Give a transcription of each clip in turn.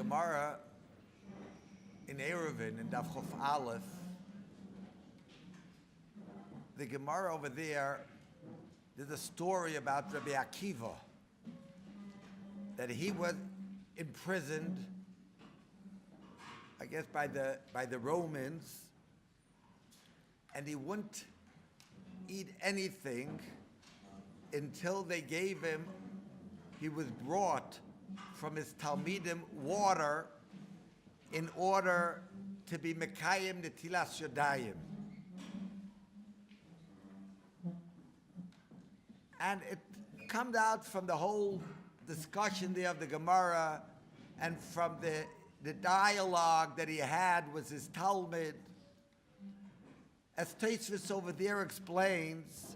Gemara in Eruvin, in Daf Chof Aleph, the Gemara over there, there's a story about Rabbi Akiva, that he was imprisoned, I guess by the Romans, and he wouldn't eat anything until they gave him, he was brought from his Talmidim water in order to be Mekayim Netilas Yadayim. And it comes out from the whole discussion there of the Gemara and from the dialogue that he had with his Talmud. As Tosfos over there explains,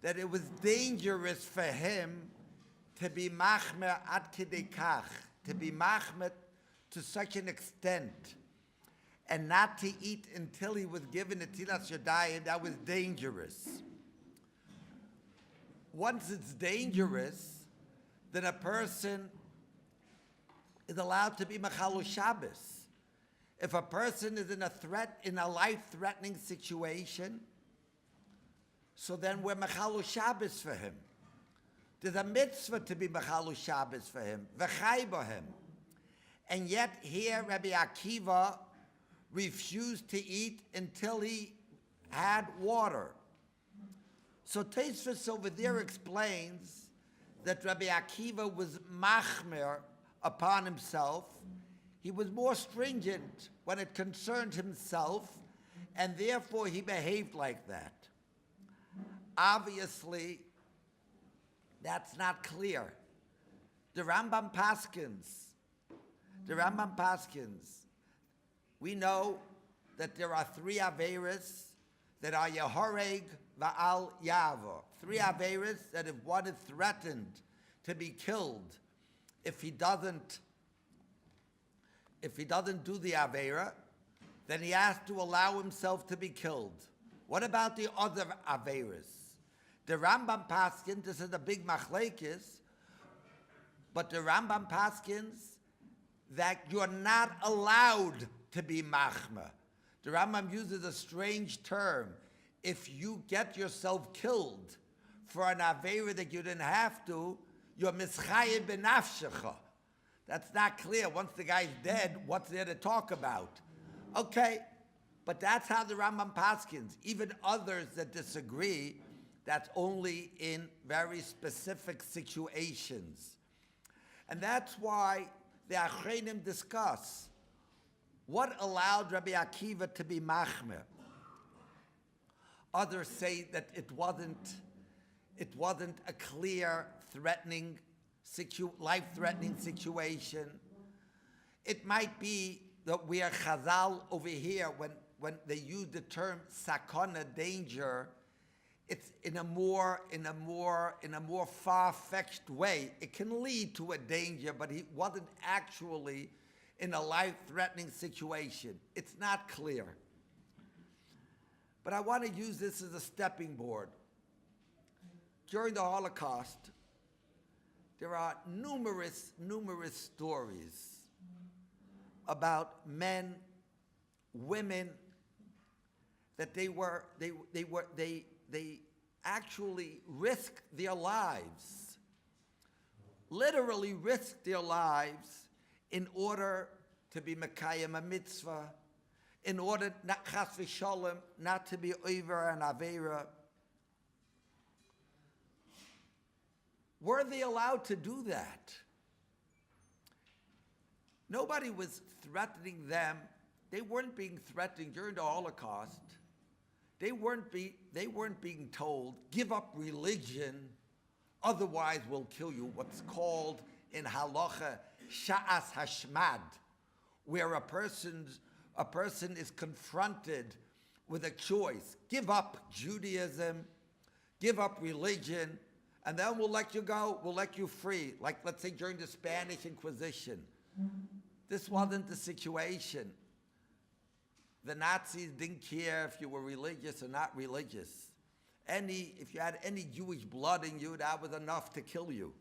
that it was dangerous for him to be machmer ad kidei kach, to be machmer to such an extent, and not to eat until he was given a tilas yadayim. That was dangerous. Once it's dangerous, then a person is allowed to be Mechalu Shabbos. If a person is in a life-threatening situation, so then we're Mechalu Shabbos for him. There's a mitzvah to be Mechalu Shabbos for him, v'chai b'him. And yet here Rabbi Akiva refused to eat until he had water. So Tosfos over there explains that Rabbi Akiva was machmer upon himself. He was more stringent when it concerned himself, and therefore he behaved like that. Obviously, that's not clear. The Rambam Paskins, we know that there are three Averis that are Yehoreg Va'al Yavo. Three Averis that if one is threatened to be killed, if he doesn't do the Avera, then he has to allow himself to be killed. What about the other Averis? The Rambam Paskins, this is a big machlekes, but the Rambam Paskins that you're not allowed to be machma. The Rambam uses a strange term. If you get yourself killed for an Avera that you didn't have to, you're mischayim benafshecha. That's not clear. Once the guy's dead, what's there to talk about? Okay, but that's how the Rambam Paskins. Even others that disagree, that's only in very specific situations. And that's why the Achreinim discuss what allowed Rabbi Akiva to be machmer. Others say that it wasn't a clear, threatening, life-threatening situation. It might be that we are Chazal over here when they use the term sakona, danger. It's in a more far-fetched way. It can lead to a danger, but he wasn't actually in a life-threatening situation. It's not clear. But I want to use this as a stepping board. During the Holocaust, there are numerous stories about men, women, that they actually risked their lives, literally risked their lives in order to be Mekayim a mitzvah, in order, not chas v'sholem, not to be over an Avera. Were they allowed to do that? Nobody was threatening them. They weren't being threatened during the Holocaust. They weren't being told, give up religion, otherwise we'll kill you. What's called in halacha sha'as hashmad, where a person is confronted with a choice. Give up Judaism, give up religion, and then we'll let you go, we'll let you free. Like, let's say, during the Spanish Inquisition. This wasn't the situation. The Nazis didn't care if you were religious or not religious. If you had any Jewish blood in you, that was enough to kill you.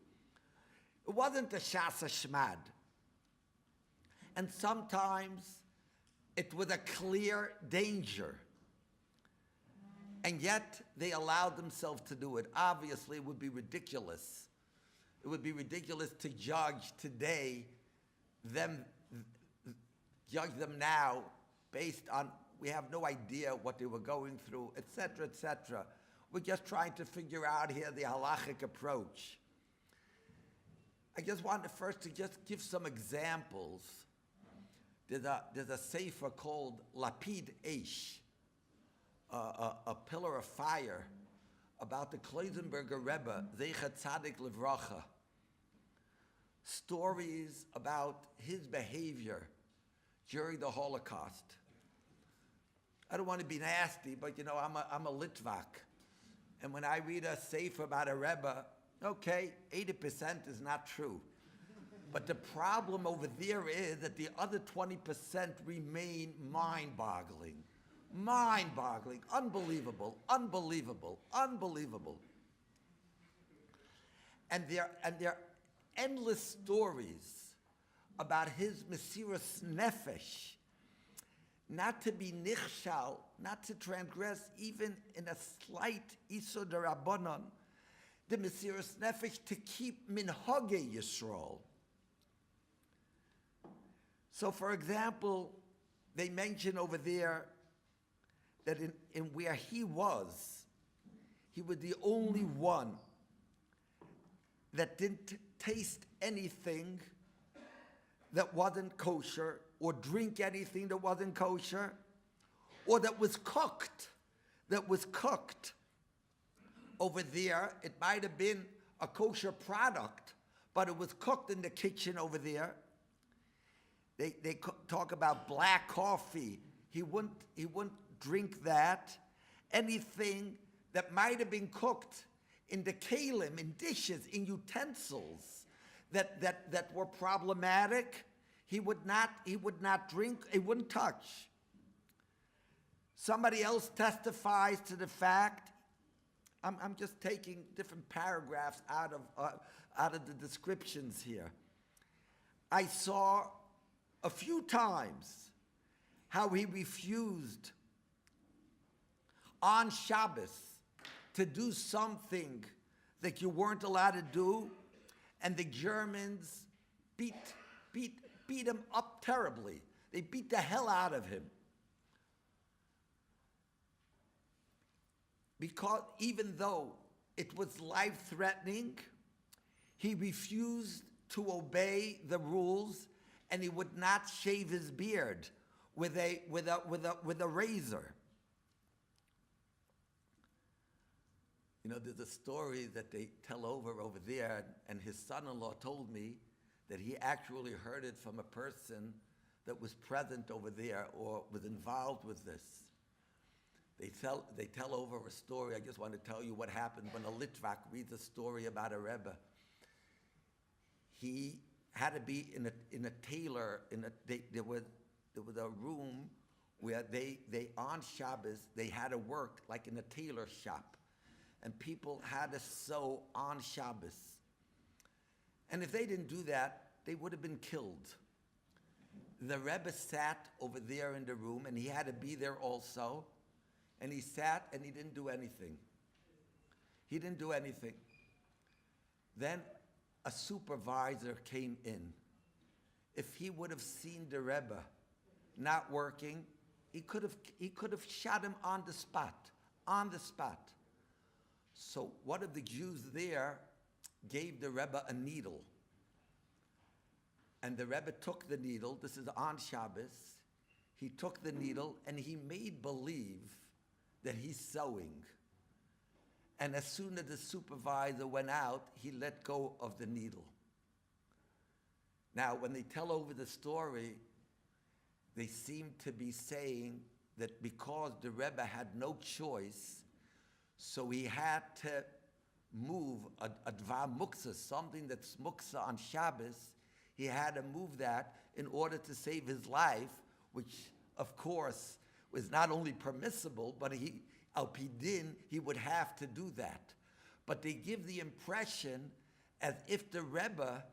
It wasn't a shasa shmad. and sometimes it was a clear danger. And yet they allowed themselves to do it. Obviously, it would be ridiculous. It would be ridiculous to judge today judge them now based on, we have no idea what they were going through, etc., etc. We're just trying to figure out here the halachic approach. I just wanted first to just give some examples. There's a sefer called Lapid Eish, a pillar of fire, about the Kloisenberger Rebbe, Zecher Tzadik Livracha. Stories about his behavior during the Holocaust. I don't want to be nasty, but you know, I'm a Litvak. And when I read a sefer about a Rebbe, okay, 80% is not true. But the problem over there is that the other 20% remain mind-boggling. Mind-boggling, unbelievable, unbelievable, unbelievable. And there are endless stories about his Mesiras Nefesh, not to be nichshal, not to transgress even in a slight Isur D'Rabbanan, the Mesiras Nefesh to keep Minhage Yisrael. So, for example, they mention over there that in where he was the only one that didn't taste anything that wasn't kosher, or drink anything that wasn't kosher, or that was cooked. Over there, it might have been a kosher product, but it was cooked in the kitchen over there. They talk about black coffee. He wouldn't drink that. Anything that might have been cooked in the kalim, in dishes, in utensils that were problematic, he would not drink, he wouldn't touch. Somebody else testifies to the fact, I'm just taking different paragraphs out of the descriptions here. I saw a few times how he refused on Shabbos to do something that you weren't allowed to do, and the Germans beat him up terribly. They beat the hell out of him. Because even though it was life-threatening, he refused to obey the rules, and he would not shave his beard with a razor. You know, there's a story that they tell over there, and his son-in-law told me that he actually heard it from a person that was present over there or was involved with this. They tell over a story. I just want to tell you what happened when a Litvak reads a story about a Rebbe. He had to be in a tailor. There was a room where they on Shabbos they had to work like in a tailor shop, and people had to sew on Shabbos. And if they didn't do that, they would have been killed. The Rebbe sat over there in the room, and he had to be there also. And he sat and he didn't do anything. He didn't do anything. Then a supervisor came in. If he would have seen the Rebbe not working, he could have shot him on the spot. So one of the Jews there gave the Rebbe a needle. And the Rebbe took the needle. This is on Shabbos. He took the needle and he made believe that he's sewing. And as soon as the supervisor went out, he let go of the needle. Now, when they tell over the story, they seem to be saying that because the Rebbe had no choice, so he had to move a dvar muksa, something that's muksa on Shabbos. He had to move that in order to save his life, which, of course, was not only permissible, but al pidin, he would have to do that. But they give the impression as if the Rebbe,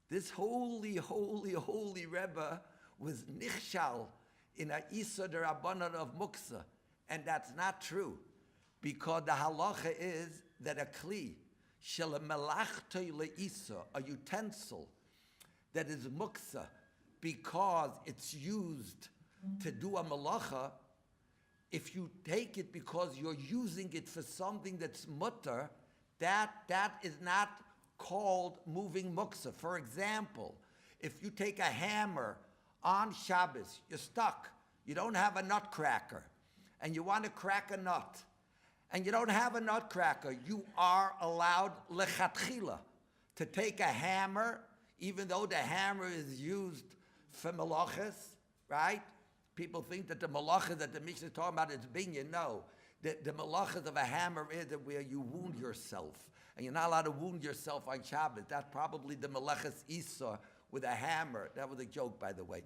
this holy, holy, holy Rebbe, was nichshal in a Isa Rabbanan of Muksa. And that's not true, because the halacha is that a kli, shel melachtoi leisa, a utensil that is muksa, because it's used to do a malacha, if you take it because you're using it for something that's mutter, that is not called moving muksa. For example, if you take a hammer on Shabbos, you're stuck, you don't have a nutcracker, and you want to crack a nut, and you don't have a nutcracker, you are allowed lechatchila to take a hammer, even though the hammer is used for malachas, right? People think that the malachas that the Mishnah is talking about is binyan. No, the malachas of a hammer is where you wound yourself, and you're not allowed to wound yourself on Shabbos. That's probably the malachas Isa with a hammer. That was a joke, by the way.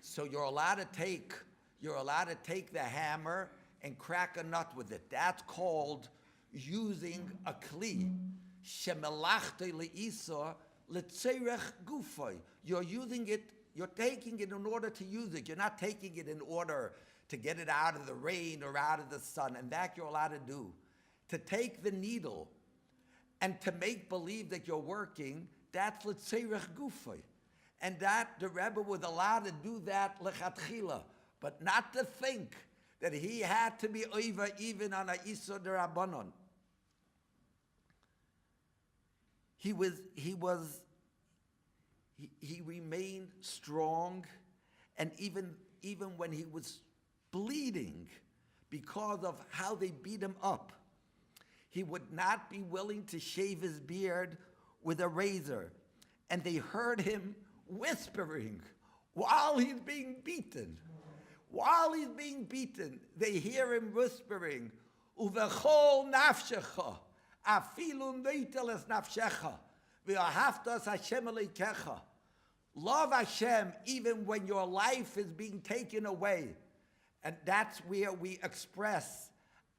So you're allowed to take the hammer and crack a nut with it. That's called using a kli. Shemelachte leisa letzerech gufay. You're using it. You're taking it in order to use it. You're not taking it in order to get it out of the rain or out of the sun. And that you're allowed to do. To take the needle and to make believe that you're working, that's letzerech gufay. And that the Rebbe was allowed to do that lechatchila, but not to think that he had to be over even on a Isur D'Rabbanan. He remained strong, and even when he was bleeding because of how they beat him up, he would not be willing to shave his beard with a razor. And they heard him whispering while he's being beaten. While he's being beaten, they hear him whispering, Uvechol nafshecha, afilu neiteles nafshecha, v'ahavtas Hashem eleikecha. Love Hashem even when your life is being taken away. And that's where we express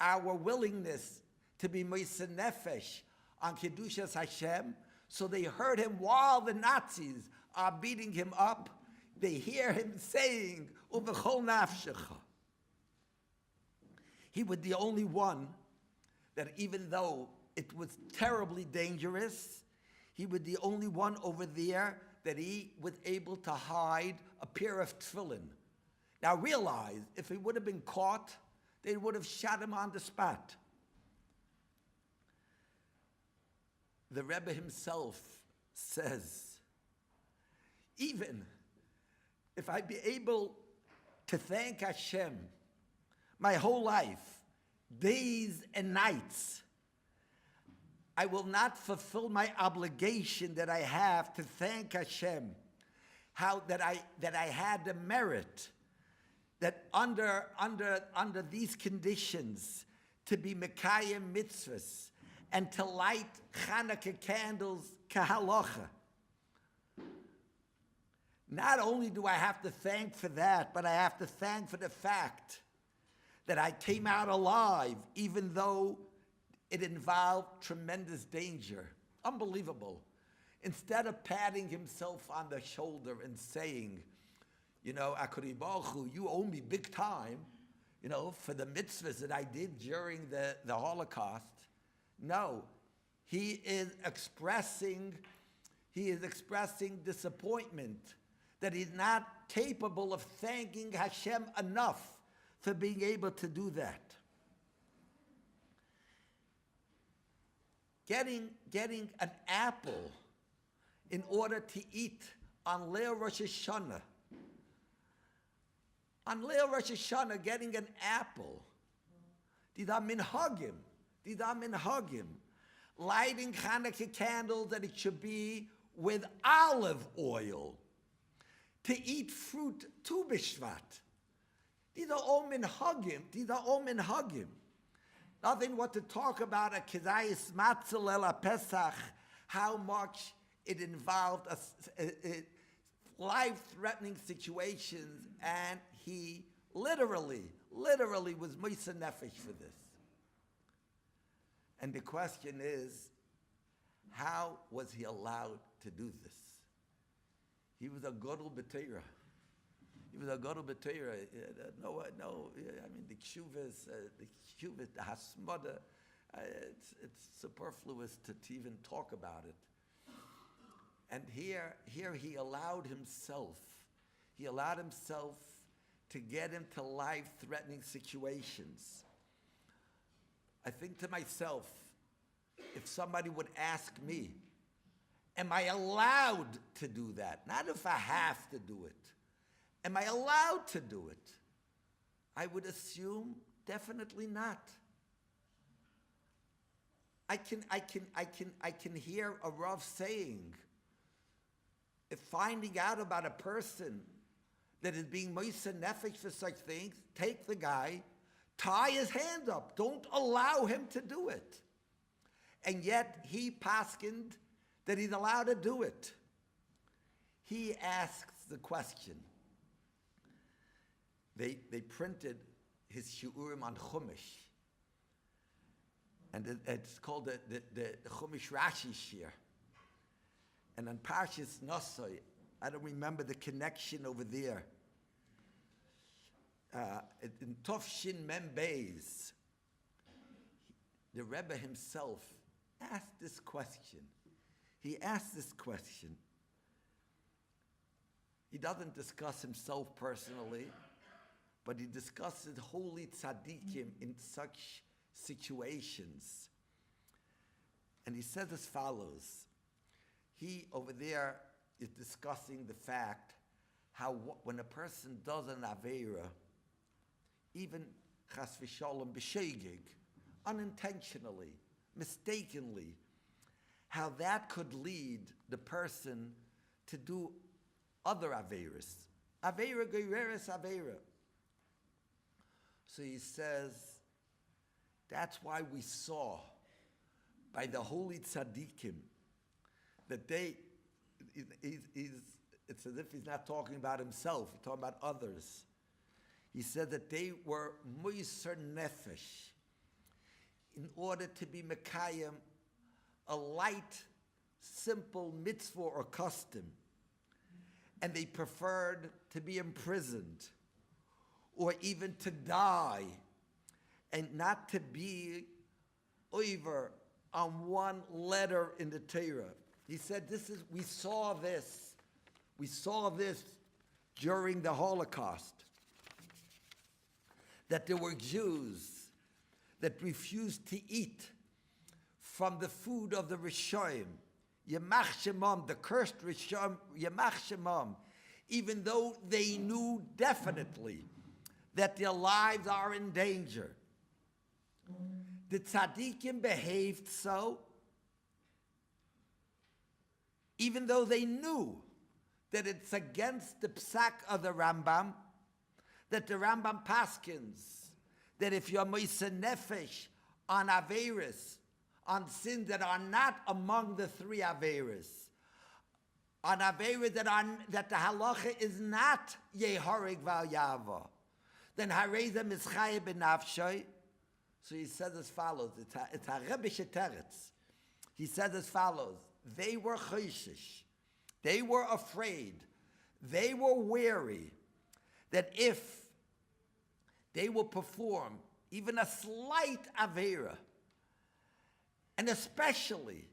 our willingness to be moser nefesh on Kedushas Hashem. So they heard him while the Nazis are beating him up. They hear him saying, Uvechol nafshecha. He was the only one that, even though it was terribly dangerous, he was the only one over there that he was able to hide a pair of tefillin. Now realize, if he would have been caught, they would have shot him on the spot. The Rebbe himself says, even if I be able to thank Hashem my whole life, days and nights, I will not fulfill my obligation that I have to thank Hashem, how that I had the merit that under these conditions to be Mekayim mitzvahs and to light Chanukah candles kahalacha. Not only do I have to thank for that, but I have to thank for the fact that I came out alive, even though it involved tremendous danger. Unbelievable. Instead of patting himself on the shoulder and saying, Akari Baruch Hu, you owe me big time, for the mitzvahs that I did during the Holocaust. No, he is expressing disappointment that he's not capable of thanking Hashem enough for being able to do that. Getting an apple in order to eat on Leil Rosh Hashanah. On Leil Rosh Hashanah, getting an apple. These are minhagim. Lighting Hanukkah candles that it should be with olive oil. To eat fruit Tu B'Shvat. These are all minhagim. Nothing what to talk about a Kezayis Matzel El Pesach, how much it involved life-threatening situations, and he literally was moser nefesh for this. And the question is, How was he allowed to do this? He was a Godel B'Teira. He was a Godel B'Teira. No, I mean, the Kshuvas, the Hasmada, it's superfluous to even talk about it. And here he allowed himself to get into life-threatening situations. I think to myself, if somebody would ask me, am I allowed to do that? Not if I have to do it. Am I allowed to do it? I would assume definitely not. I can hear a Rav saying, if finding out about a person that is being moisa nefesh for such things, take the guy, tie his hand up. Don't allow him to do it. And yet he paskined that he's allowed to do it. He asks the question. They printed his shiurim on Chumash. And it's called the Chumash Rashi Shir. And on Parshas Nosoi, I don't remember the connection over there. In Tov Shin Mem Beis, the Rebbe himself asked this question. He asked this question. He doesn't discuss himself personally, but he discusses holy tzaddikim in such situations. And he says as follows. He over there is discussing the fact how when a person does an Aveira, even chas v'sholem b'shegig, unintentionally, mistakenly, how that could lead the person to do other Aveiras. Aveira geireres Aveira. So he says, that's why we saw by the holy tzaddikim that it's as if he's not talking about himself, he's talking about others. He said that they were moiser nefesh in order to be mekayim, a light, simple mitzvah or custom. And they preferred to be imprisoned or even to die and not to be over on one letter in the Torah. He said, we saw this during the Holocaust, that there were Jews that refused to eat from the food of the Rishonim, Yemach Shemam, the cursed Rishonim, Yemach Shemam, even though they knew definitely that their lives are in danger. The tzaddikim behaved so, even though they knew that it's against the psak of the Rambam, that the Rambam paskins, that if you're moisa nefesh on Aveiros, on sins that are not among the three Aveiros, on Aveiros that the halacha is not yehorig val yava, then hareza mischayeh benafshay. So he says as follows, it's a Rebbe Teretz. He says as follows, they were choishish, they were afraid, they were wary that if they will perform even a slight Aveira, and especially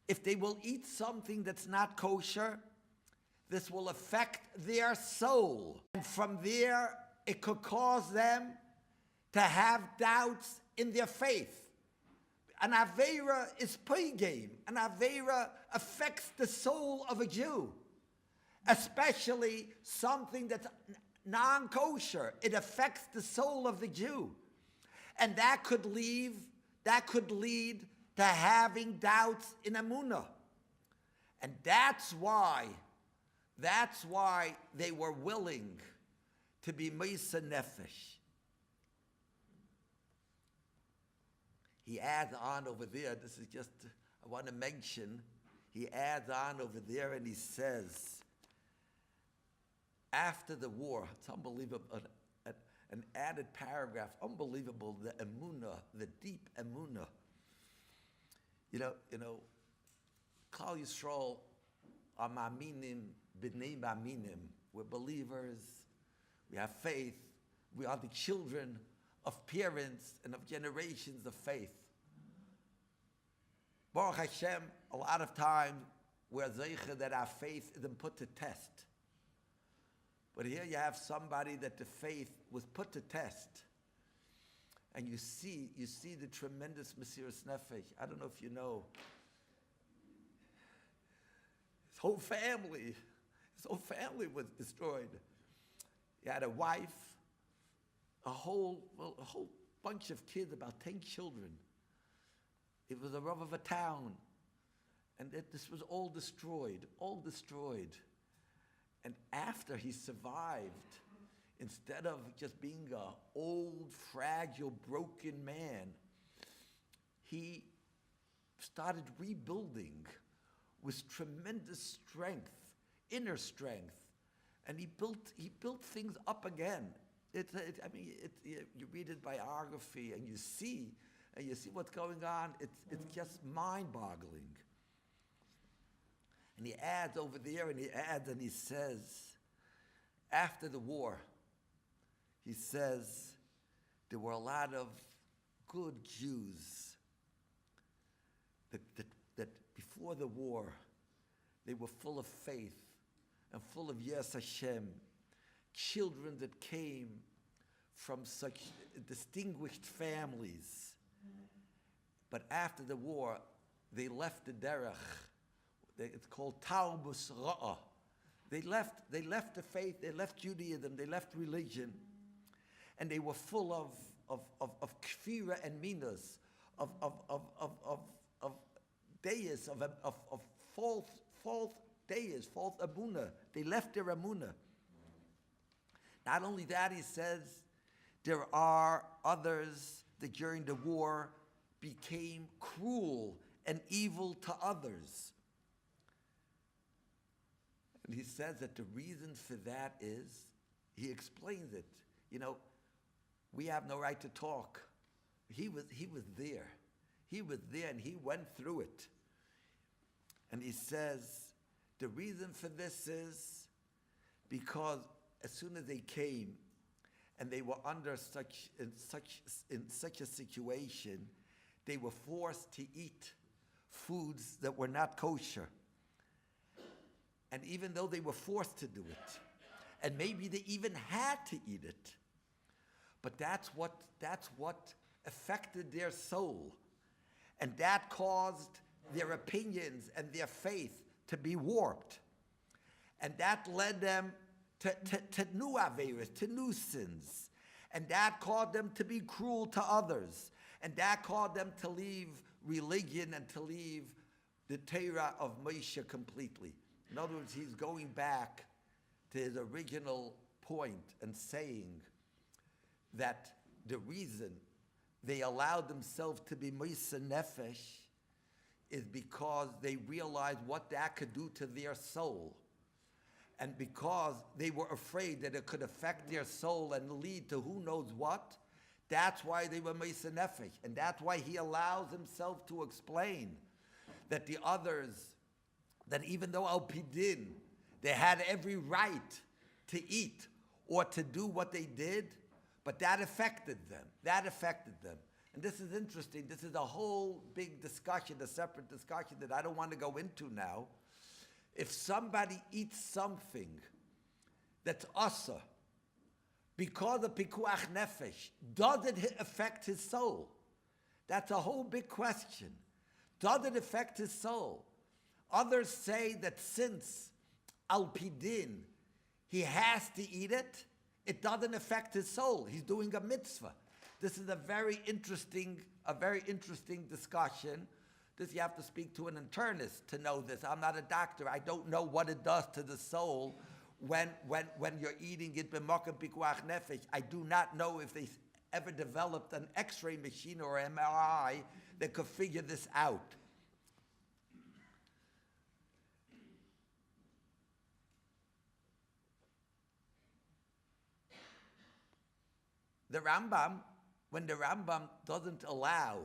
if they will eat something that's not kosher, this will affect their soul. And from there, it could cause them to have doubts in their faith. An Aveira is pregame. An Aveira affects the soul of a Jew, especially something that's non-kosher. It affects the soul of the Jew. And that could lead to having doubts in Emunah. And that's why they were willing to be Moisa Nefesh. He adds on over there, this is just, I want to mention, he adds on over there and he says, after the war, it's unbelievable, an added paragraph, unbelievable, the emunah, the deep emunah. You know, Klal Yisrael are ma'aminim, b'nei ma'aminim. We're believers, we have faith, we are the children of parents and of generations of faith. Baruch Hashem, a lot of time we're zeicha that our faith isn't put to test. But here you have somebody that the faith was put to test. And you see the tremendous Mesiras Nefesh. I don't know if you know. His whole family was destroyed. He had a wife, a whole bunch of kids, about 10 children. It was a Rav of a town. And this was all destroyed. And after he survived, instead of just being an old, fragile, broken man, he started rebuilding with tremendous strength, inner strength, and he built things up again. You read his biography and you see what's going on. It's just mind-boggling. And he adds over there, and he says, after the war, he says, there were a lot of good Jews that before the war, they were full of faith and full of Yes Hashem, children that came from such distinguished families. But after the war, they left the derech. It's called Tarbus Ra'ah. They left the faith, they left Judaism, they left religion, and they were full of kfira and minas, of deis, of false deis, false amuna. They left their amuna. Not only that, he says, there are others that during the war became cruel and evil to others. And he says that the reason for that is, he explains it. We have no right to talk. He was there. He was there and he went through it. And he says, the reason for this is because as soon as they came and they were in such a situation, they were forced to eat foods that were not kosher. And even though they were forced to do it, and maybe they even had to eat it, but that's what affected their soul. And that caused their opinions and their faith to be warped. And that led them to new averas, to new sins. And that caused them to be cruel to others. And that caused them to leave religion and to leave the Torah of Moshe completely. In other words, he's going back to his original point and saying that the reason they allowed themselves to be Mesiras Nefesh is because they realized what that could do to their soul. And because they were afraid that it could affect their soul and lead to who knows what, that's why they were Mesiras Nefesh. And that's why he allows himself to explain that the others, that even though Al Pidin, they had every right to eat or to do what they did, but that affected them. And this is interesting. This is a whole big discussion, a separate discussion that I don't want to go into now. If somebody eats something that's asa because of pikuach nefesh, does it affect his soul? That's a whole big question. Does it affect his soul? Others say that since al pidin, he has to eat it, it doesn't affect his soul. He's doing a mitzvah. This is a very interesting discussion. This you have to speak to an internist to know this. I'm not a doctor. I don't know what it does to the soul when you're eating it b'makom pikuach nefesh. I do not know if they ever developed an X-ray machine or MRI that could figure this out. The Rambam, when the Rambam doesn't allow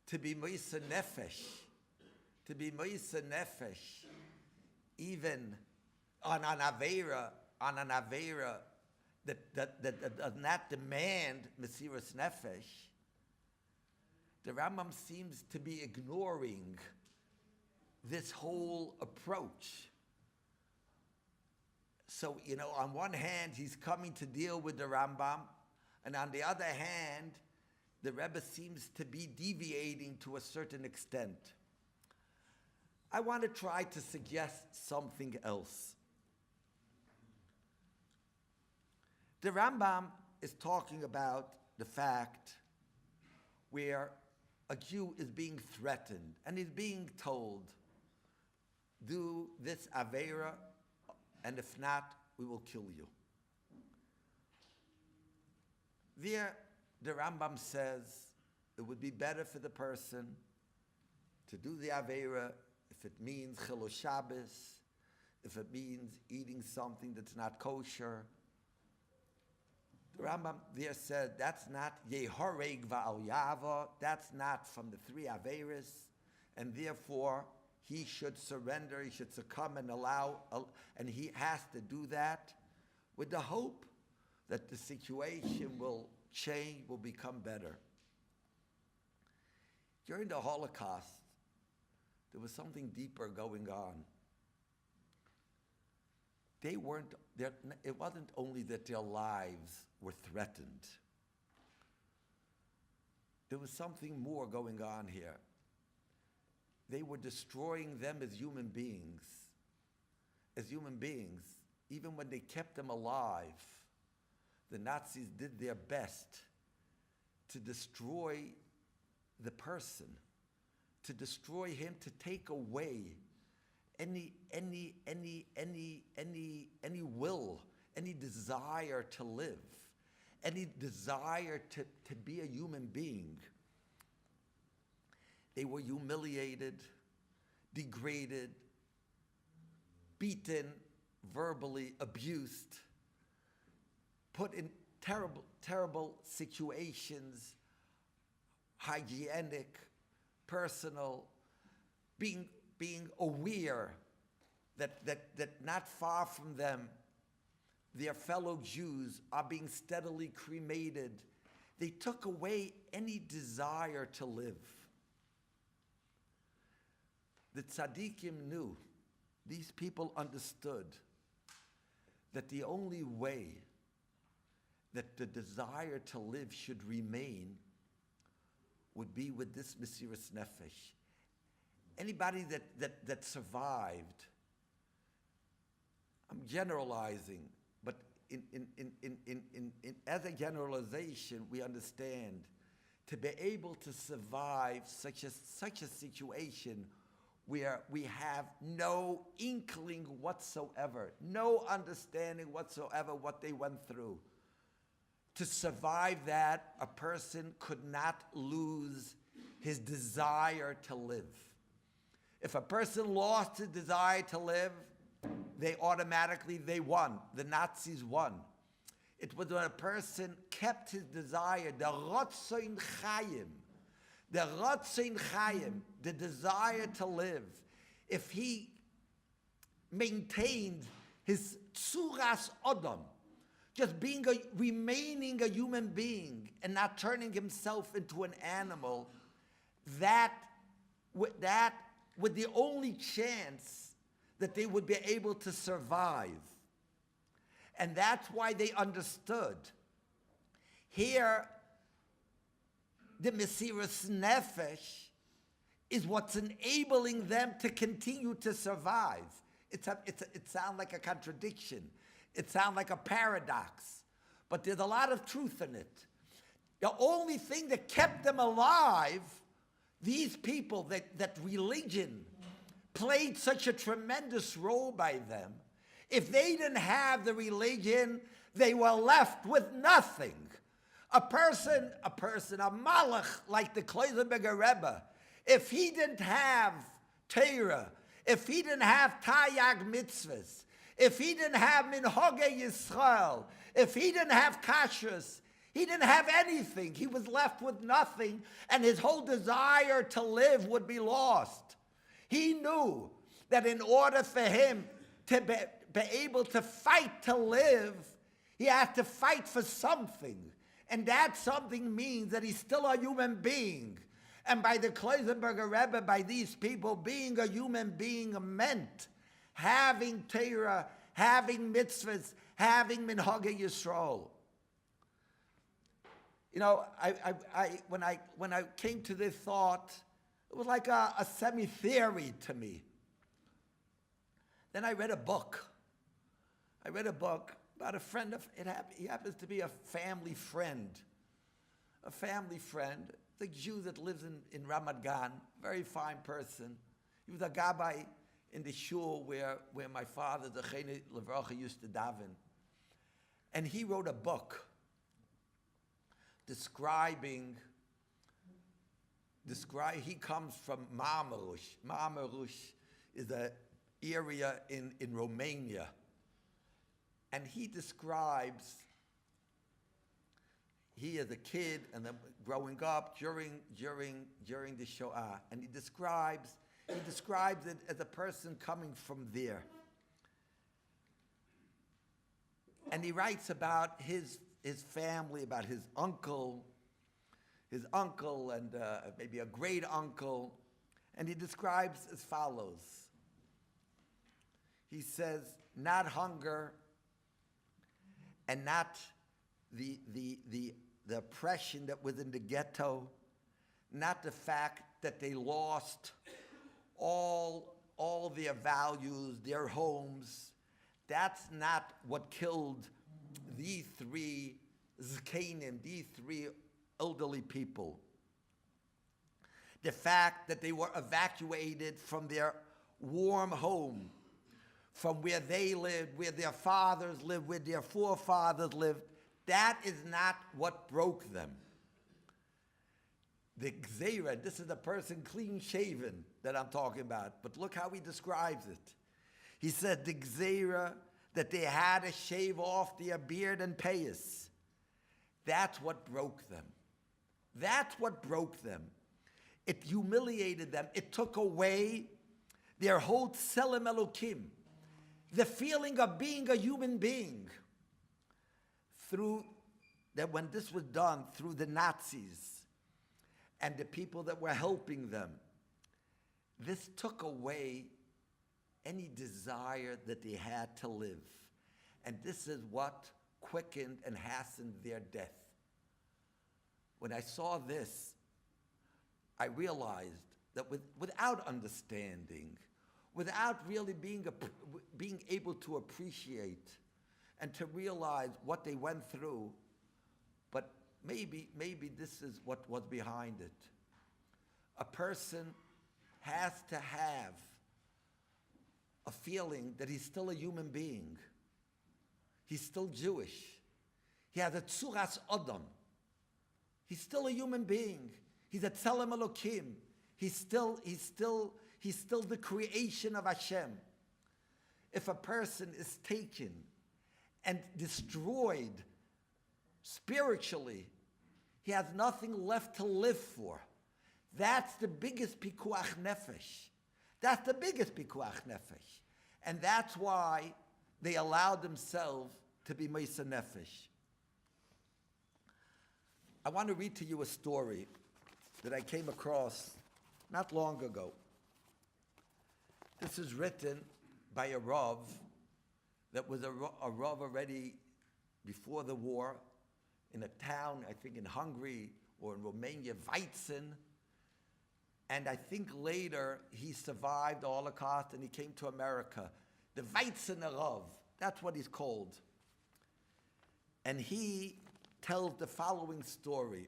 to be Mesiras Nefesh to be moisa nefesh, even on an avera, that does not demand mesiras nefesh, the Rambam seems to be ignoring this whole approach. So, on one hand, he's coming to deal with the Rambam, and on the other hand, the Rebbe seems to be deviating to a certain extent. I want to try to suggest something else. The Rambam is talking about the fact where a Jew is being threatened and is being told, do this Avera, and if not, we will kill you. There, the Rambam says it would be better for the person to do the Avera if it means Chilul Shabbos, if it means eating something that's not kosher. The Rambam there said that's not Yehoreg Va'al Yava, that's not from the three Averas, and therefore he should surrender, he should succumb and and he has to do that with the hope that the situation will change, will become better. During the Holocaust, there was something deeper going on. It wasn't only that their lives were threatened. There was something more going on here. They were destroying them as human beings. As human beings, even when they kept them alive, the Nazis did their best to destroy the person, to destroy him, to take away any will, any desire to live, any desire to be a human being. They were humiliated, degraded, beaten, verbally abused, put in terrible situations, hygienic, personal, being aware that not far from them, their fellow Jews are being steadily cremated. They took away any desire to live. The tzaddikim knew, these people understood that the only way that the desire to live should remain would be with this mesiras nefesh. Anybody that survived, I'm generalizing, but as a generalization, we understand to be able to survive such a situation where we have no inkling whatsoever, no understanding whatsoever what they went through. To survive that, a person could not lose his desire to live. If a person lost his desire to live, they won. The Nazis won. It was when a person kept his desire, the Rotzoin Chayim, the desire to live. If he maintained his tzuras Adam, just remaining a human being and not turning himself into an animal, that with the only chance that they would be able to survive. And that's why they understood. Here, the mesiras nefesh is what's enabling them to continue to survive. It sounds like a contradiction. It sounds like a paradox. But there's a lot of truth in it. The only thing that kept them alive, these people, that religion played such a tremendous role by them. If they didn't have the religion, they were left with nothing. A malach like the Kloisenberger Rebbe, if he didn't have Torah, if he didn't have Tayag mitzvahs, if he didn't have Minhagei Yisrael, if he didn't have kashrus, he didn't have anything. He was left with nothing, and his whole desire to live would be lost. He knew that in order for him to be able to fight to live, he had to fight for something. And that something means that he's still a human being. And by the Kloisenberger Rebbe, by these people, being a human being meant having Torah, having mitzvahs, having minhagei Yisrael. You know, when I came to this thought, it was like a semi-theory to me. Then I read a book. About a friend of, he happens to be a family friend. The Jew that lives in Ramat Gan, very fine person. He was a gabbai in the shul where my father, the Chene Levracha, used to daven. And he wrote a book describing, he comes from Marmarush. Marmarush is an area in Romania. And he describes, he as a kid and then growing up during the Shoah, and he describes it as a person coming from there. And he writes about his family, about his uncle and maybe a great uncle, and he describes as follows. He says, not hunger and not the oppression that was in the ghetto, not the fact that they lost all their values, their homes. That's not what killed these three zkanim, these three elderly people. The fact that they were evacuated from their warm home, from where they lived, where their fathers lived, where their forefathers lived, that is not what broke them. The gzeira, this is a person clean shaven that I'm talking about, but look how he describes it. He said the gzeira, that they had to shave off their beard and payas. That's what broke them. That's what broke them. It humiliated them. It took away their whole tselem elokim, the feeling of being a human being. Through that, when this was done through the Nazis and the people that were helping them, this took away any desire that they had to live. And this is what quickened and hastened their death. When I saw this, I realized that without understanding, without really being able to appreciate and to realize what they went through, but maybe this is what was behind it. A person has to have a feeling that he's still a human being. He's still Jewish. He has a tzuras Adam. He's still a human being. He's a tzelem Elokim. He's still the creation of Hashem. If a person is taken and destroyed spiritually, he has nothing left to live for. That's the biggest pikuach nefesh. That's the biggest pikuach nefesh. And that's why they allowed themselves to be meisa nefesh. I want to read to you a story that I came across not long ago. This is written by a Rav that was a Rav already before the war in a town, I think in Hungary or in Romania, Weizen. And I think later he survived the Holocaust and he came to America. The Weizener Rav, that's what he's called. And he tells the following story.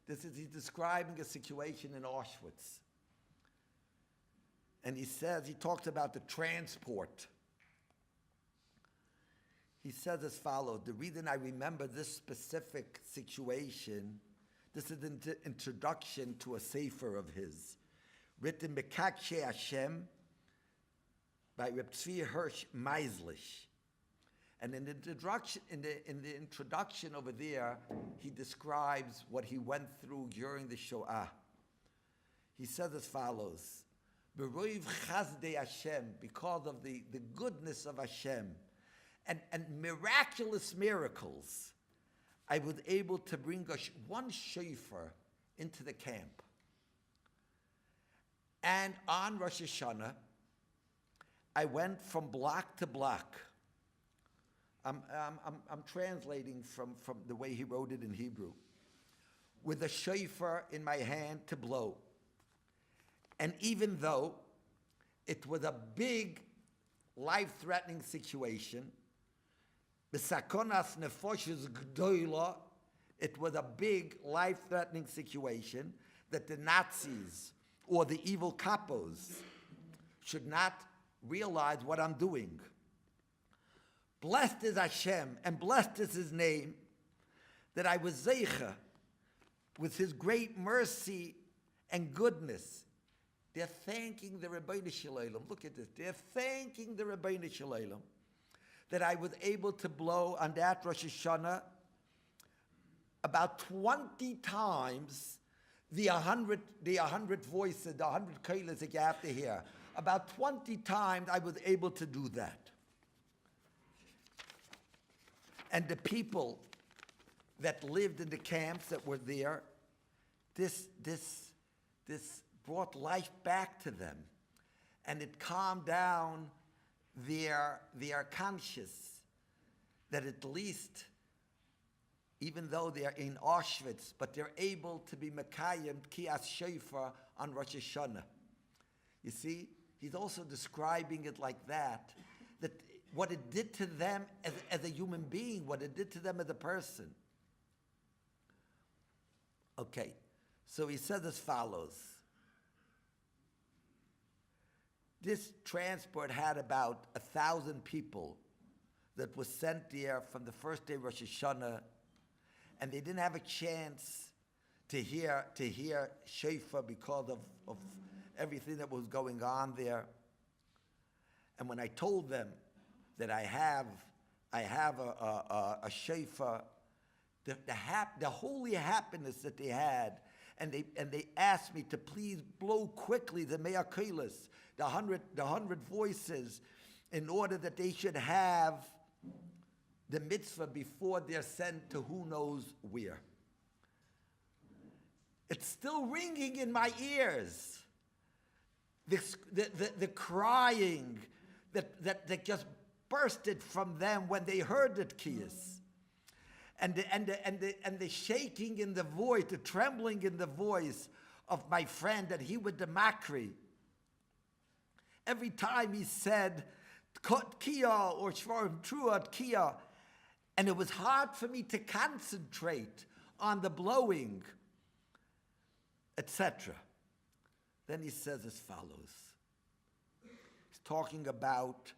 He's describing a situation in Auschwitz. And he talks about the transport. He says as follows: the reason I remember this specific situation, this is an introduction to a sefer of his, written Mekakshe Hashem by Reb Tzvi Hirsch Meislich. And in the introduction over there, he describes what he went through during the Shoah. He says as follows: Beroiv Chazdei Hashem, because of the goodness of Hashem, and miraculous miracles, I was able to bring one shofar into the camp. And on Rosh Hashanah, I went from block to block. I'm translating from the way he wrote it in Hebrew. With a shofar in my hand to blow. And even though it was a big, life-threatening situation, b'sakonas nefoshes gdoila, it was a big, life-threatening situation that the Nazis or the evil capos should not realize what I'm doing. Blessed is Hashem, and blessed is His name, that I was zeicha with His great mercy and goodness. They're thanking the Rabbeinu Shalom. Look at this. They're thanking the Rabbeinu Shalom that I was able to blow on that Rosh Hashanah about 20 times the 100 voices, the 100 kolos that you have to hear. About 20 times I was able to do that. And the people that lived in the camps that were there, this brought life back to them. And it calmed down their conscience that at least, even though they're in Auschwitz, but they're able to be Mekayim Kiyas Shofar on Rosh Hashanah. You see, he's also describing it like that what it did to them as a human being, what it did to them as a person. Okay, so he says as follows. This transport had about 1,000 people that was sent there from the first day of Rosh Hashanah, and they didn't have a chance to hear shofar because of everything that was going on there. And when I told them that I have a shofar, the holy happiness that they had, and they asked me to please blow quickly the mea kolos, the 100 voices, in order that they should have the mitzvah before they're sent to who knows where. It's still ringing in my ears. The crying that just bursted from them when they heard the kiyas, and the shaking in the voice, the trembling in the voice of my friend that he would demakri. Every time he said Kia or Shvarim Truat Kia, and it was hard for me to concentrate on the blowing, etc. Then he says as follows. He's talking about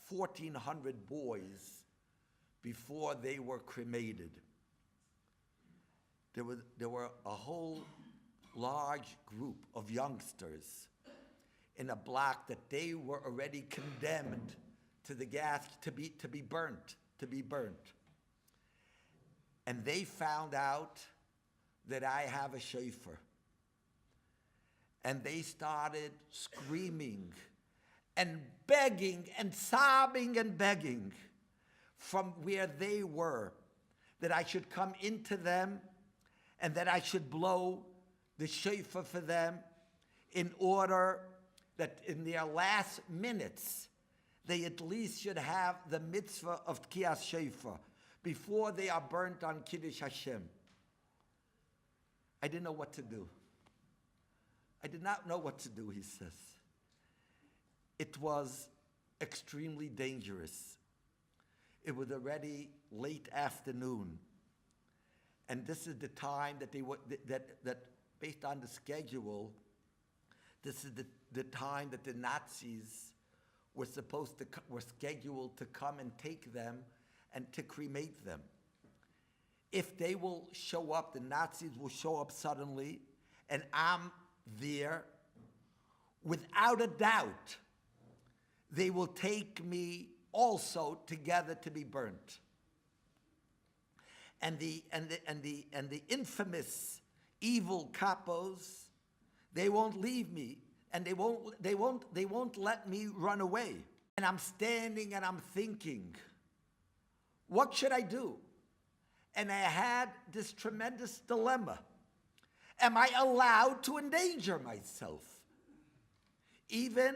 1,400 boys before they were cremated. There were a whole large group of youngsters in a block that they were already condemned to the gas to be burnt. And they found out that I have a shofar. And they started screaming and begging and sobbing and begging from where they were, that I should come into them and that I should blow the shofar for them, in order that in their last minutes they at least should have the mitzvah of Tkiyas Shofar before they are burnt on Kiddush Hashem. I didn't know what to do. I did not know what to do, he says. It was extremely dangerous. It was already late afternoon. And this is the time that they were, that based on the schedule, this is the time that the Nazis were scheduled to come and take them and to cremate them. If they will show up, the Nazis will show up suddenly, and I'm there, without a doubt, they will take me also together to be burnt. And the infamous evil capos, they won't leave me, and they won't let me run away. And I'm standing and I'm thinking, what should I do? And I had this tremendous dilemma. Am I allowed to endanger myself? Even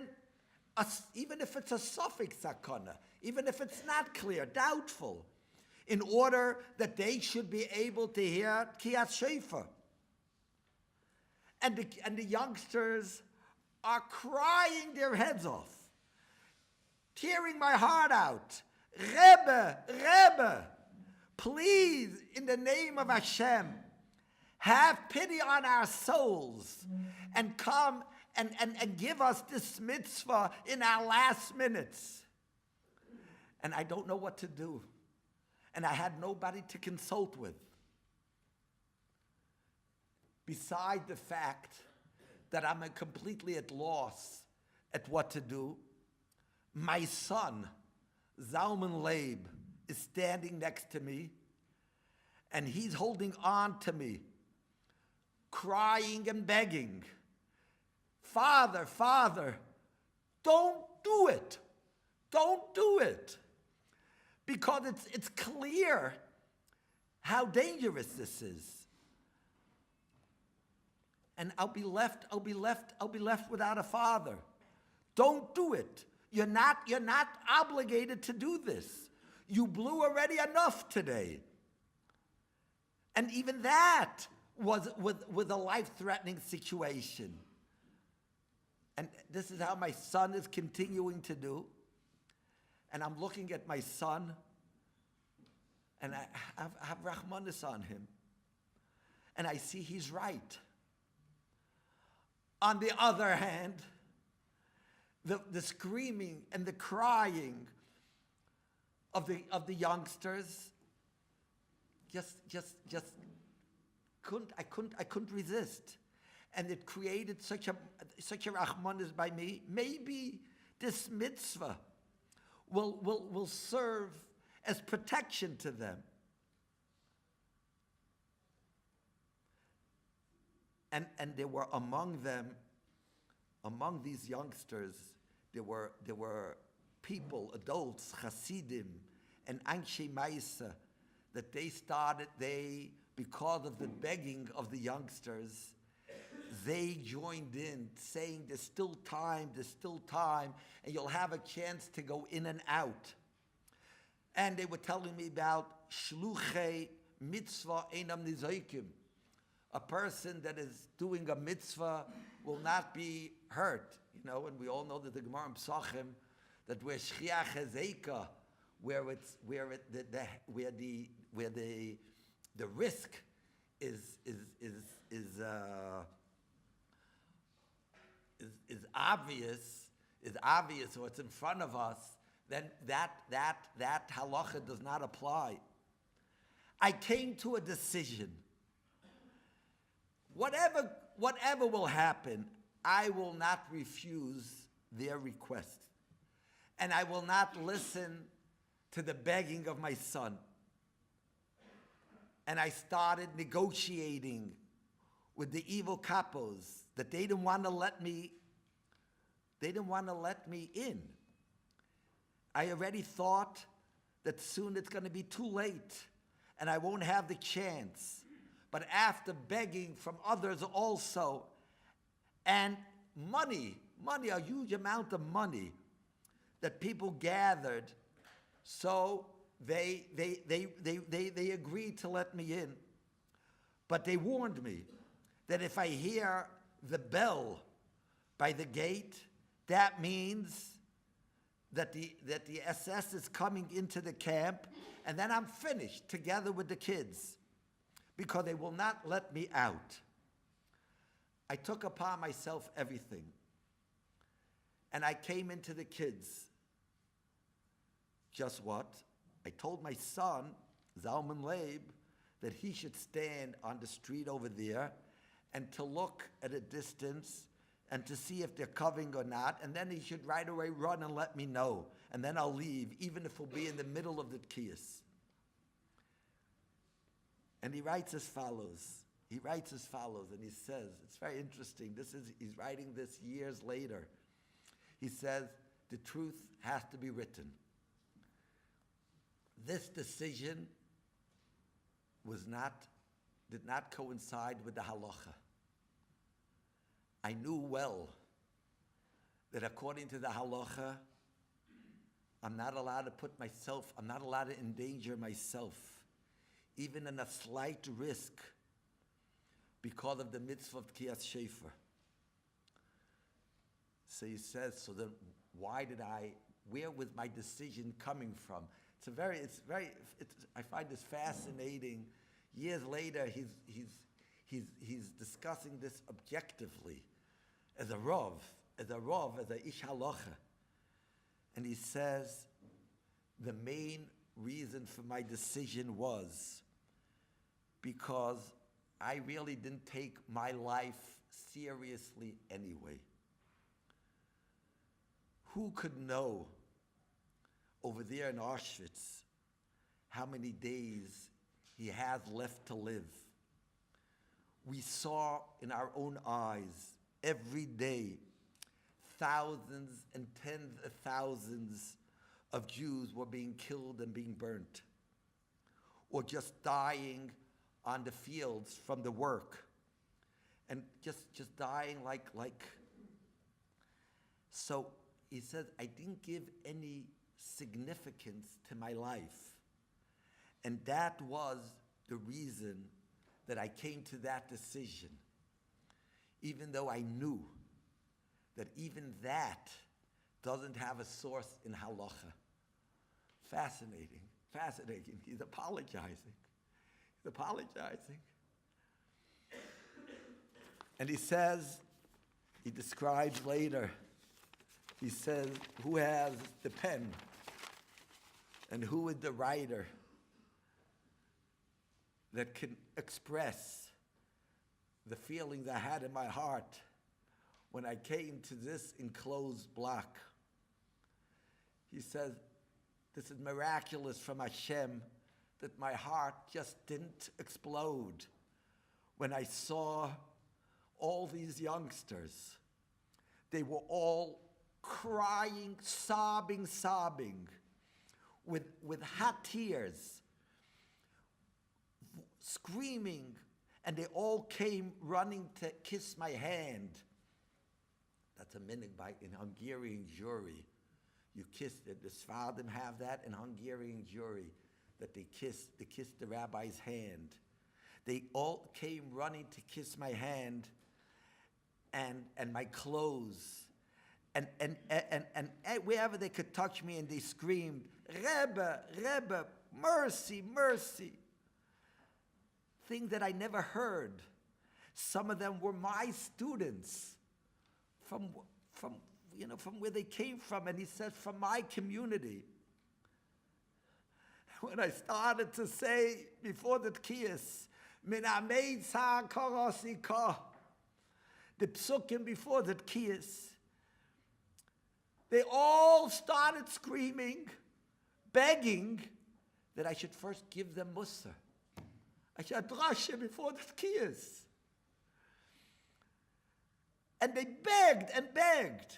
if it's a suffix sakana, even if it's not clear, doubtful, in order that they should be able to hear Kiyat Shofar. And the youngsters are crying their heads off, tearing my heart out. Rebbe, please, in the name of Hashem, have pity on our souls and come and give us this mitzvah in our last minutes. And I don't know what to do. And I had nobody to consult with. Beside the fact that I'm completely at loss at what to do, my son, Zalman Leib, is standing next to me, and he's holding on to me, crying and begging, Father, don't do it. Don't do it. Because it's clear how dangerous this is. And I'll be left without a father. Don't do it. You're not obligated to do this. You blew already enough today. And even that was with a life-threatening situation. And this is how my son is continuing to do. And I'm looking at my son, and I have Rahmanis on him. And I see he's right. On the other hand, the screaming and the crying of the youngsters just couldn't resist. And it created such a Rahmanis by me. Maybe this mitzvah will serve as protection to them. And there were among these youngsters, there were people, adults, Hasidim, and Anshe Maisa, that because of the begging of the youngsters, they joined in, saying there's still time, and you'll have a chance to go in and out. And they were telling me about shluchei mitzvah einam nizoikim. A person that is doing a mitzvah will not be hurt. And we all know that the Gemara in Psachim, that where shchiach hezeka, where the risk is obvious, or it's in front of us, then that halacha does not apply. I came to a decision. Whatever will happen, I will not refuse their request. And I will not listen to the begging of my son. And I started negotiating with the evil capos that they didn't want to let me in. I already thought that soon it's going to be too late and I won't have the chance. But after begging from others also, and money, a huge amount of money that people gathered, so they agreed to let me in. But they warned me that if I hear the bell by the gate, that means that the SS is coming into the camp, and then I'm finished together with the kids, because they will not let me out. I took upon myself everything, and I came into the kids. Just what? I told my son, Zalman Leib, that he should stand on the street over there and to look at a distance and to see if they're coming or not, and then he should right away run and let me know, and then I'll leave, even if we'll be in the middle of the Tkiyas. And he writes as follows: he writes as follows, and he says, it's very interesting. He's writing this years later. He says, the truth has to be written. This decision did not coincide with the halacha. I knew well that according to the halacha, I'm not allowed to endanger myself, even in a slight risk, because of the mitzvah of Tkiyas Shofar. So he says, so then where was my decision coming from? I find this fascinating. Years later, he's discussing this objectively as a Rav, as a Ish Halacha. And he says, the main reason for my decision was because I really didn't take my life seriously anyway. Who could know over there in Auschwitz how many days he has left to live? We saw in our own eyes every day thousands and tens of thousands of Jews were being killed and being burnt, or just dying on the fields from the work, and just dying like. So he says, I didn't give any significance to my life. And that was the reason that I came to that decision, even though I knew that even that doesn't have a source in halacha. Fascinating. He's apologizing. And he says, he describes later, he says, who has the pen and who is the writer that can express the feelings I had in my heart when I came to this enclosed block? He says, this is miraculous from Hashem that my heart just didn't explode when I saw all these youngsters. They were all crying, sobbing, with hot tears, screaming, and they all came running to kiss my hand. That's a minhag in Hungarian Jewry. You kiss, the Sfardim have that in Hungarian Jewry, that they kiss the rabbi's hand. They all came running to kiss my hand and my clothes. And wherever they could touch me, and they screamed, Rebbe, mercy, mercy. Things that I never heard. Some of them were my students from where they came from, and he says, from my community. When I started to say before the Tkiyas, Min Amei Tzar Korosika, the psukim before the Tkiyas, they all started screaming, begging that I should first give them Mussar. I should drasha before the Tkiyas. And they begged and begged.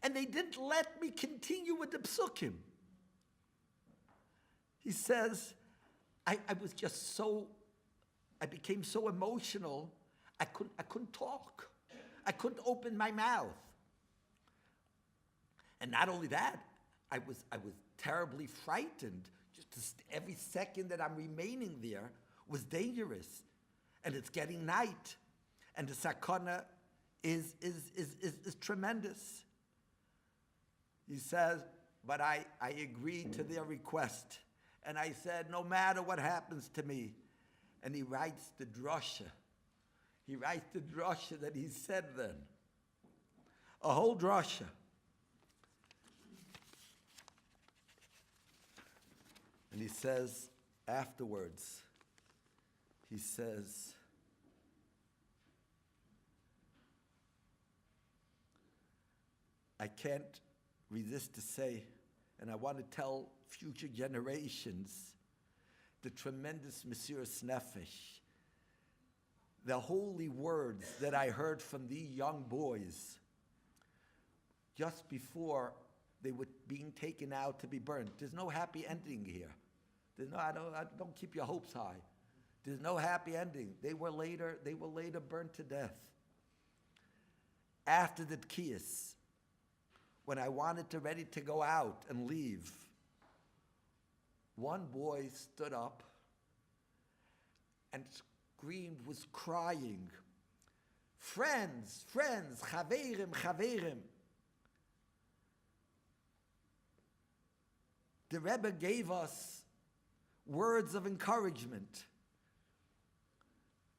And they didn't let me continue with the psukim. He says, I became so emotional, I couldn't talk. I couldn't open my mouth. And not only that, I was terribly frightened. Just every second that I'm remaining there was dangerous. And it's getting night. And the sakana is tremendous. He says, but I agreed to their request. And I said, no matter what happens to me. And he writes the drasha. He writes the drasha that he said then. A whole drasha. And he says afterwards, he says, I can't resist to say, and I want to tell future generations, the tremendous Mesiras Nefesh the holy words that I heard from the young boys just before they were being taken out to be burned. There's no happy ending here. There's no, I don't keep your hopes high. There's no happy ending. They were later burned to death. After the Tkiyas, when I wanted to ready to go out and leave, one boy stood up and screamed, was crying, friends, chaverim, chaverim. The Rebbe gave us words of encouragement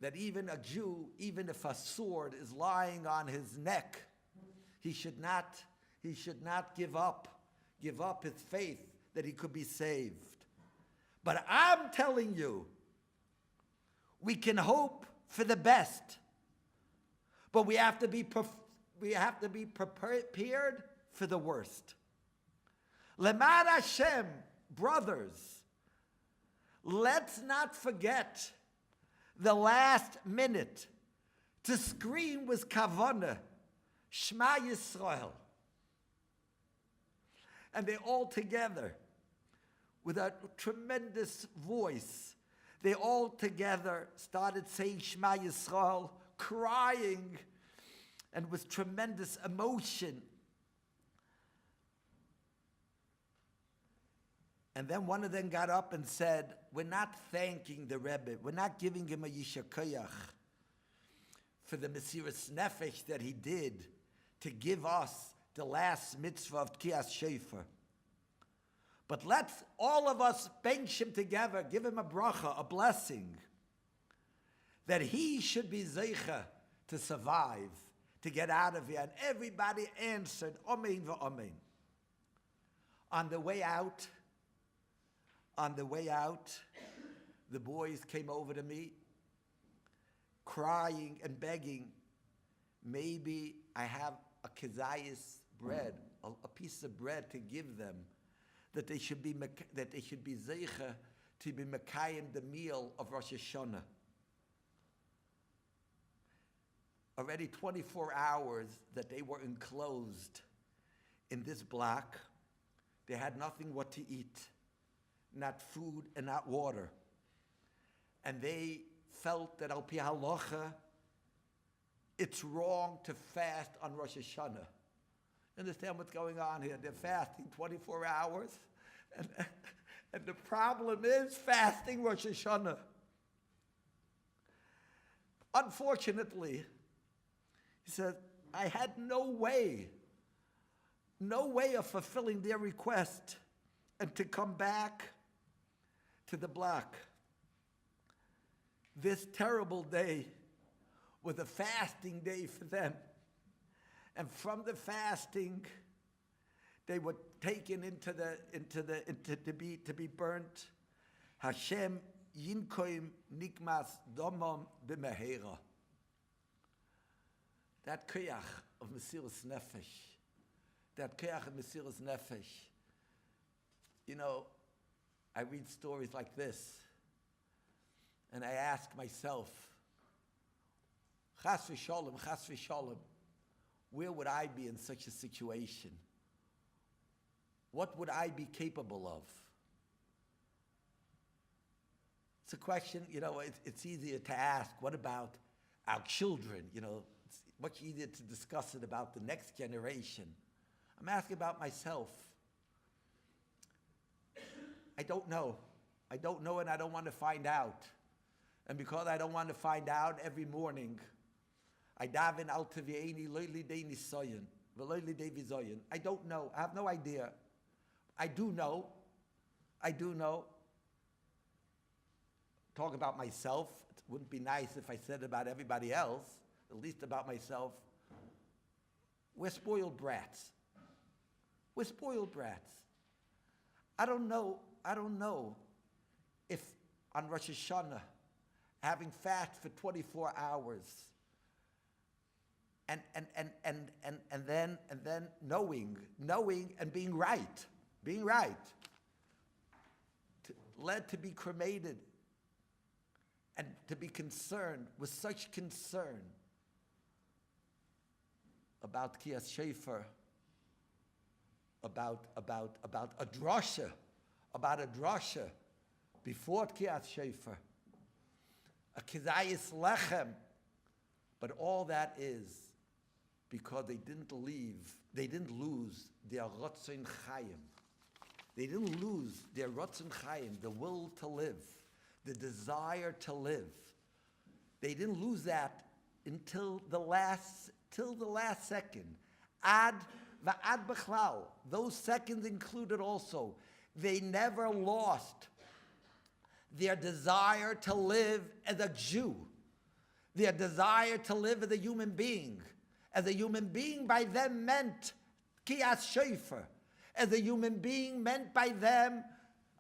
that even a Jew, even if a sword is lying on his neck, he should not give up his faith that he could be saved. But I'm telling you, we can hope for the best, but we have to be prepared for the worst. Lemad Hashem, brothers, let's not forget the last minute to scream with kavanah, Shema Yisrael. And they all together, with a tremendous voice, they all together started saying Shema Yisrael, crying, and with tremendous emotion. And then one of them got up and said, we're not thanking the Rebbe, we're not giving him a yishakayach for the Mesiras Nefesh that he did to give us the last mitzvah of Tkiyas Shofar. But let's all of us bench him together, give him a bracha, a blessing, that he should be zeicha to survive, to get out of here. And everybody answered, Amen v'Amen. On the way out, the boys came over to me, crying and begging, maybe I have a kezayis bread, a piece of bread to give them, that they should be zeicha to be mekayim the meal of Rosh Hashanah. Already 24 hours that they were enclosed in this block, they had nothing what to eat, not food and not water. And they felt that al pi halacha, it's wrong to fast on Rosh Hashanah. Understand what's going on here? They're fasting 24 hours, and the problem is fasting Rosh Hashanah. Unfortunately, he said, I had no way of fulfilling their request and to come back to the block. This terrible day was a fasting day for them. And from the fasting, they were taken to be burnt. Hashem yinkoim nikmas domam b'mehera. That koyach of Mesiras Nefesh, you know, I read stories like this, and I ask myself, chas v'sholem, where would I be in such a situation? What would I be capable of? It's a question, you know, it's easier to ask, what about our children? You know, it's much easier to discuss it about the next generation. I'm asking about myself. I don't know, and I don't want to find out. And because I don't want to find out, every morning, I daven al tevieni lo lidei nisayon v'lo lidei vizayon. I don't know. I have no idea. I do know. Talk about myself. It wouldn't be nice if I said about everybody else. At least about myself. We're spoiled brats. I don't know if on Rosh Hashanah, having fast for 24 hours, and then knowing and being right, led to be cremated and to be concerned with such concern about Kiyas Shefer, about a drasha, before Kiyas Shefer, a Kizayis Lechem, but all that is because they didn't lose their Rotzon Chayim. They didn't lose their Rotzon Chayim, the will to live, the desire to live. They didn't lose that until the last second. Ad va'ad b'chlal. Those seconds included also. They never lost their desire to live as a Jew, their desire to live as a human being. As a human being by them meant Kiyas Shefer. As a human being meant by them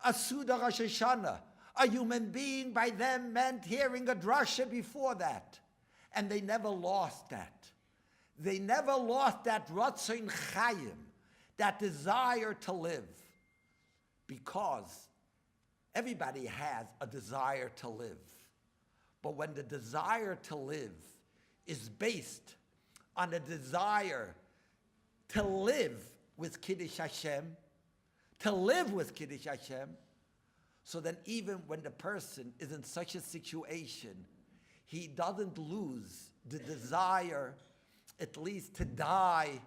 a Suda Rosh Hashanah. A human being by them meant hearing a drasha before that. And they never lost that. They never lost that Ratzon Chayim, that desire to live. Because everybody has a desire to live. But when the desire to live is based on a desire to live with Kiddush Hashem, so then even when the person is in such a situation, he doesn't lose the desire at least to die.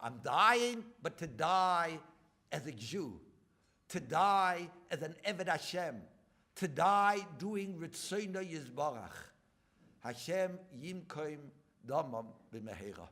I'm dying, but to die as a Jew, to die as an Eved Hashem, to die doing Ritzono Yizbarach. Hashem Yimkoim Damam B'Mehera.